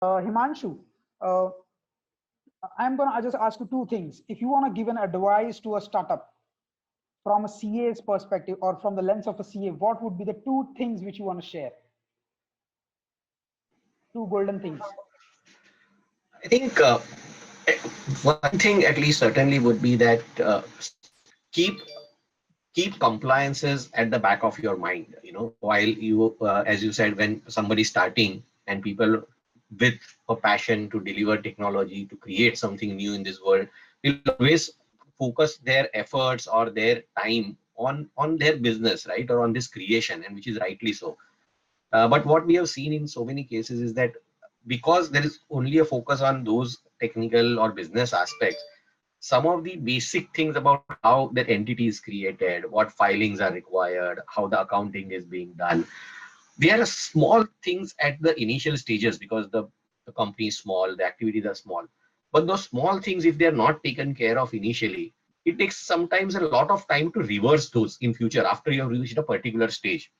Himanshu, uh, I'm going to just ask you two things. If you want to give an advice to a startup from a CA's perspective or from the lens of a CA, what would be the two things which you want to share? Two golden things. I think one thing at least certainly would be that keep keep compliances at the back of your mind. While you, as you said, when somebody's starting and people with a passion to deliver technology to create something new in this world will always focus their efforts or their time on their business, right, or on this creation, and which is rightly so. But what we have seen in so many cases is that because there is only a focus on those technical or business aspects, some of the basic things about how that entity is created, what filings are required, how the accounting is being done, they are small things at the initial stages because the company is small, the activities are small. But those small things, if they are not taken care of initially, it takes sometimes a lot of time to reverse those in future after you have reached a particular stage.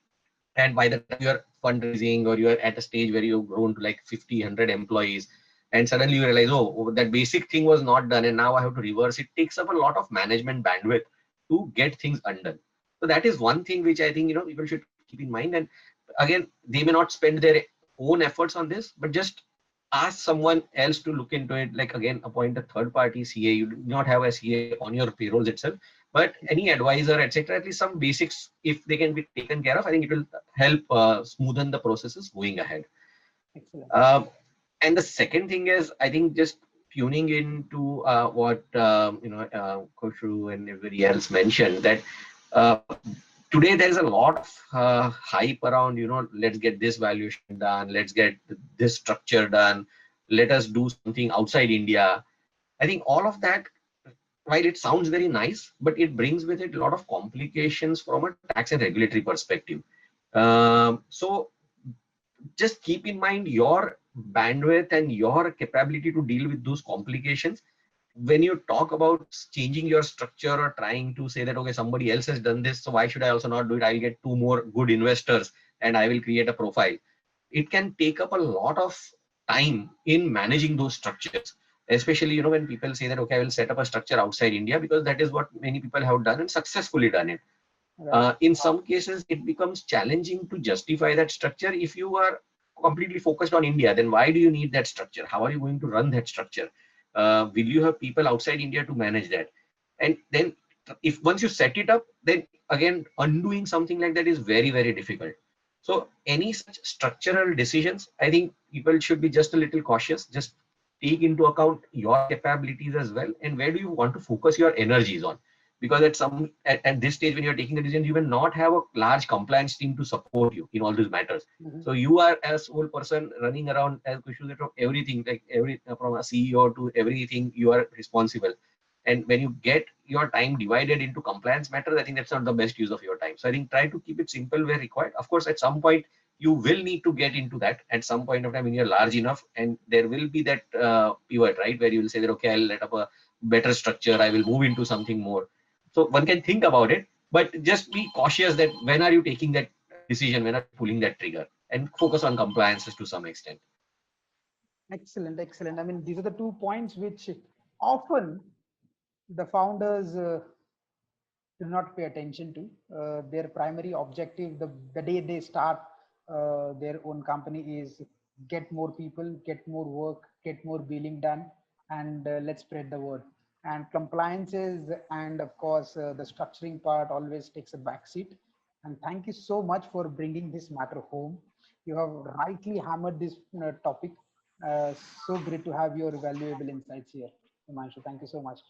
And by the time you're fundraising or you're at a stage where you've grown to like 50 100 employees, and suddenly you realize, oh, that basic thing was not done and now I have to reverse it, takes up a lot of management bandwidth to get things undone. So that is one thing which I think people should keep in mind. And again, they may not spend their own efforts on this, but just ask someone else to look into it. Like, again, appoint a third party CA. You do not have a CA on your payrolls itself, but any advisor, etc., at least some basics, if they can be taken care of, I think it will help smoothen the processes going ahead. Excellent. uh, and the second thing is, I think, just tuning into what Koshu and everybody else mentioned, that uh, today there is a lot of hype around, let's get this valuation done, let's get this structure done, let us do something outside India. I think all of that, while it sounds very nice, but it brings with it a lot of complications from a tax and regulatory perspective. So just keep in mind your bandwidth and your capability to deal with those complications. When you talk about changing your structure or trying to say that, okay, somebody else has done this, so why should I also not do it? I'll get two more good investors and I will create a profile. It can take up a lot of time in managing those structures, especially when people say that, okay, I will set up a structure outside India, because that is what many people have done and successfully done it. Right. In some cases, it becomes challenging to justify that structure. If you are completely focused on India, then why do you need that structure? How are you going to run that structure? Will you have people outside India to manage that? And then, if once you set it up, then again, undoing something like that is very, very difficult. So, any such structural decisions, I think people should be just a little cautious. Just take into account your capabilities as well, and where do you want to focus your energies on, because at this stage when you're taking a decision, you will not have a large compliance team to support you in all these matters. Mhm. So you are as sole person running around, as Kushu said, from everything, like from a CEO to everything, you are responsible. And when you get your time divided into compliance matters, I think that's not the best use of your time. So I think try to keep it simple where required. Of course, at some point you will need to get into that at some point of time when you're large enough, and there will be that pivot, right, where you will say that, okay, I'll let up a better structure, I will move into something more. So one can think about it, but just be cautious that when are you taking that decision, when are you pulling that trigger, and focus on compliances to some extent. Excellent, excellent. I mean, these are the 2 points which often the founders do not pay attention to. Their primary objective, the day they start their own company, is get more people, get more work, get more billing done, and let's spread the word. And compliances and, of course, the structuring part always takes a backseat. And thank you so much for bringing this matter home. You have rightly hammered this topic. So great to have your valuable insights here, Himanshu. Thank you so much.